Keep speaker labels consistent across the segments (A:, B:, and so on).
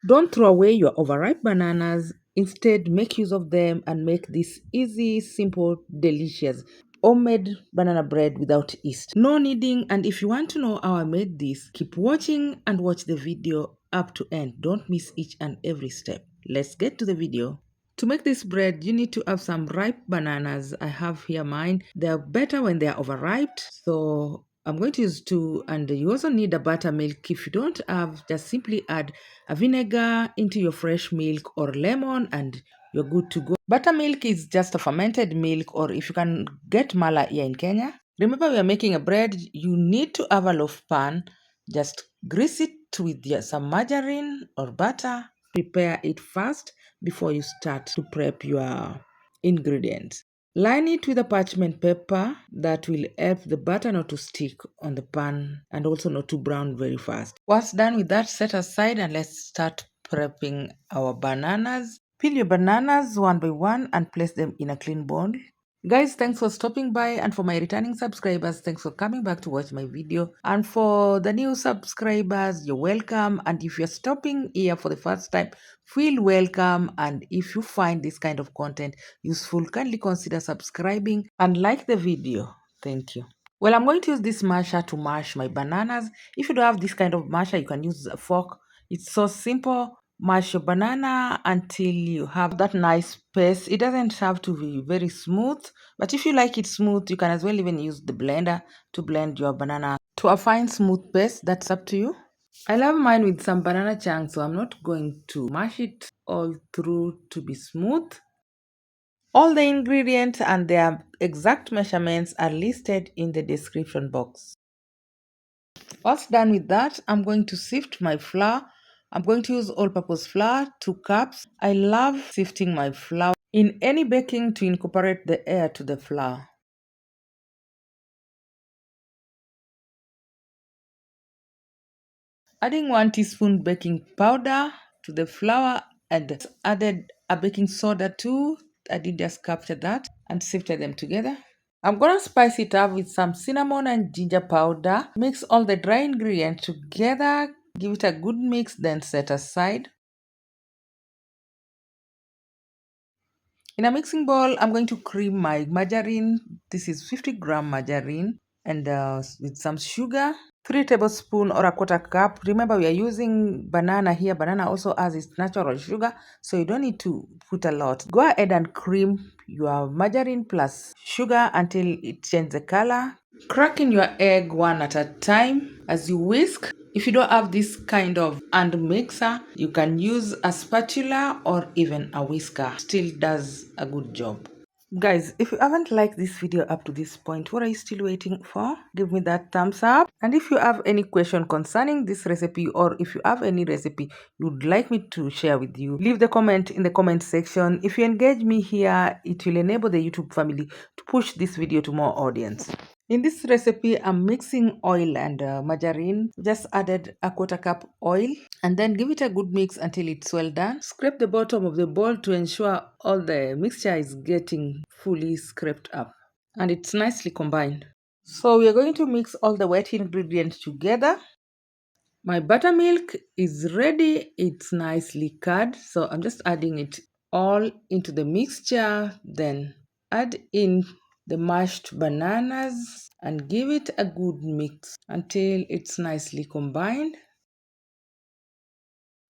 A: Don't throw away your overripe bananas. Instead, make use of them and make this easy, simple, delicious homemade banana bread without yeast. No kneading, and if you want to know how I made this, keep watching and watch the video up to end. Don't miss each and every step. Let's get to the video. To make this bread, you need to have some ripe bananas. I have here mine. They're better when they're overripe. So I'm going to use two, and you also need a buttermilk. If you don't have, just simply add a vinegar into your fresh milk or lemon and you're good to go. Buttermilk is just a fermented milk, or if you can get mala here in Kenya. Remember, we are making a bread. You need to have a loaf pan. Just grease it with some margarine or butter. Prepare it first before you start to prep your ingredients. Line it with a parchment paper that will help the butter not to stick on the pan and also not to brown very fast. Once done with that, set aside and let's start prepping our bananas. Peel your bananas one by one and place them in a clean bowl. Guys, thanks for stopping by, and for my returning subscribers, thanks for coming back to watch my video. And for the new subscribers, you're welcome. And if you're stopping here for the first time, feel welcome. And if you find this kind of content useful, kindly consider subscribing and like the video. Thank you. Well, I'm going to use this masher to mash my bananas. If you don't have this kind of masher, you can use a fork. It's so simple. Mash your banana until you have that nice paste. It doesn't have to be very smooth, but if you like it smooth, you can as well even use the blender to blend your banana to a fine smooth paste. That's up to you. I love mine with some banana chunks, so I'm not going to mash it all through to be smooth. All the ingredients and their exact measurements are listed in the description box. Once done with that, I'm going to sift my flour. I'm going to use all-purpose flour, 2 cups. I love sifting my flour in any baking to incorporate the air to the flour. Adding 1 teaspoon baking powder to the flour and added a baking soda too. I did just capture that and sifted them together. I'm gonna spice it up with some cinnamon and ginger powder. Mix all the dry ingredients together. Give it a good mix, then set aside. In a mixing bowl, I'm going to cream my margarine. This is 50-gram margarine and with some sugar, 3 tablespoons or a quarter cup. Remember, we are using banana here. Banana also has its natural sugar, so you don't need to put a lot. Go ahead and cream your margarine plus sugar until it changes the color. Crack in your egg one at a time as you whisk. If you don't have this kind of hand mixer, you can use a spatula or even a whisker. Still does a good job. Guys, if you haven't liked this video up to this point, what are you still waiting for? Give me that thumbs up. And if you have any question concerning this recipe, or if you have any recipe you'd like me to share with you, leave the comment in the comment section. If you engage me here, it will enable the YouTube family to push this video to more audience. In this recipe, I'm mixing oil and margarine. Just added a quarter cup oil and then give it a good mix until it's well done. Scrape the bottom of the bowl to ensure all the mixture is getting fully scraped up and it's nicely combined. So we are going to mix all the wet ingredients together. My buttermilk is ready. It's nicely curd. So I'm just adding it all into the mixture. Then add in the mashed bananas and give it a good mix until it's nicely combined.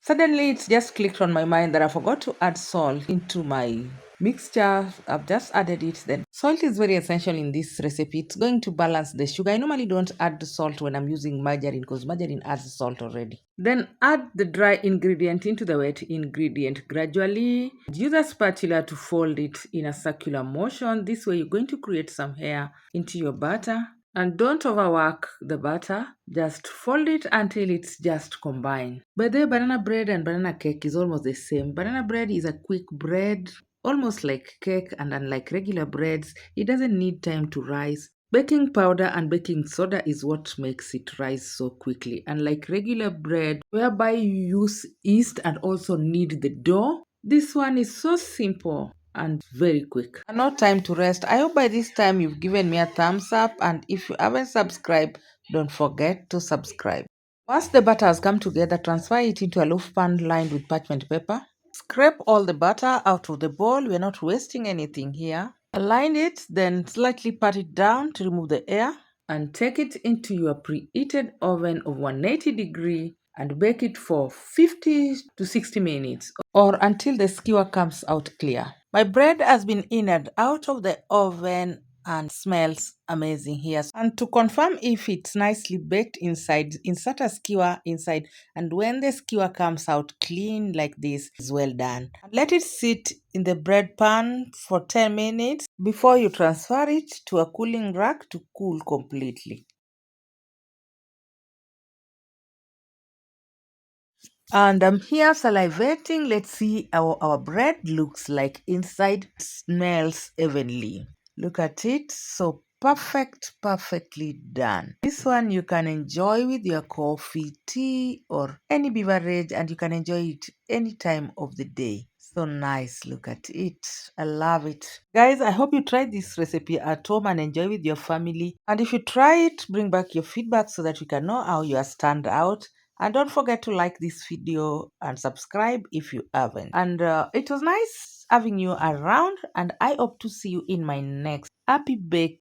A: Suddenly, it's just clicked on my mind that I forgot to add salt into my mixture. I've just added it. Then salt is very essential in this recipe. It's going to balance the sugar. I normally don't add the salt when I'm using margarine because margarine adds salt already. Then add the dry ingredient into the wet ingredient gradually. Use a spatula to fold it in a circular motion. This way, you're going to create some hair into your batter. And don't overwork the batter, just fold it until it's just combined. By the way, banana bread and banana cake is almost the same. Banana bread is a quick bread, almost like cake, and unlike regular breads, it doesn't need time to rise. Baking powder and baking soda is what makes it rise so quickly. Unlike regular bread, whereby you use yeast and also knead the dough, this one is so simple and very quick. And no time to rest. I hope by this time you've given me a thumbs up, and if you haven't subscribed, don't forget to subscribe. Once the butter has come together, transfer it into a loaf pan lined with parchment paper. Scrape all the butter out of the bowl. We're not wasting anything here. Align it, then slightly pat it down to remove the air and take it into your preheated oven of 180 degree and bake it for 50 to 60 minutes or until the skewer comes out clear. My bread has been in and out of the oven and smells amazing here. And to confirm if it's nicely baked inside, insert a skewer inside, and when the skewer comes out clean like this, is well done. Let it sit in the bread pan for 10 minutes before you transfer it to a cooling rack to cool completely. And I'm here salivating. Let's see how our bread looks like inside. Smells evenly. Look at it. So perfect, perfectly done. This one you can enjoy with your coffee, tea, or any beverage, and you can enjoy it any time of the day. So nice. Look at it. I love it. Guys, I hope you try this recipe at home and enjoy with your family. And if you try it, bring back your feedback so that we can know how you are stand out. And don't forget to like this video and subscribe if you haven't. And it was nice having you around, and I hope to see you in my next Happy Bake